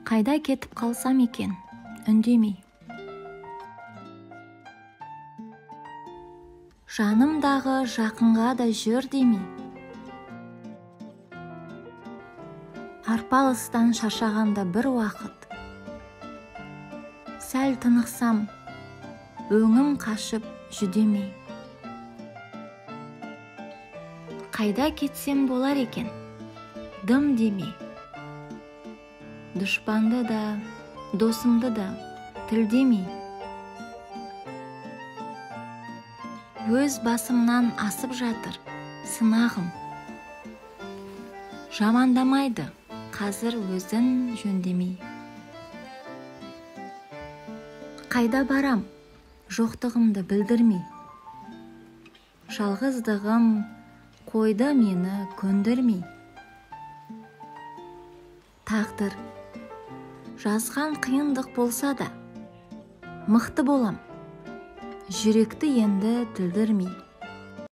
Қайда кетіп қалсам екен, үндемей. Жанымдағы жақынға да жүр демей. Арпалыстан шаршағанда бір уақыт. Сәл тынықсам, өңім қашып жүдемей. Қайда кетсем болар екен, дым демей. Дұшпанды да, досымды да тілдемей. Өз басымнан асып жатыр сынағым. Жамандамайды қазір өзін жөндемей. Қайда барам, жоқтығымды білдірмей. Жалғыздығым қойды мені көндірмей. Тағдыр жазған қиындық болса да, мықты болам, жүректі енді тілдірмей.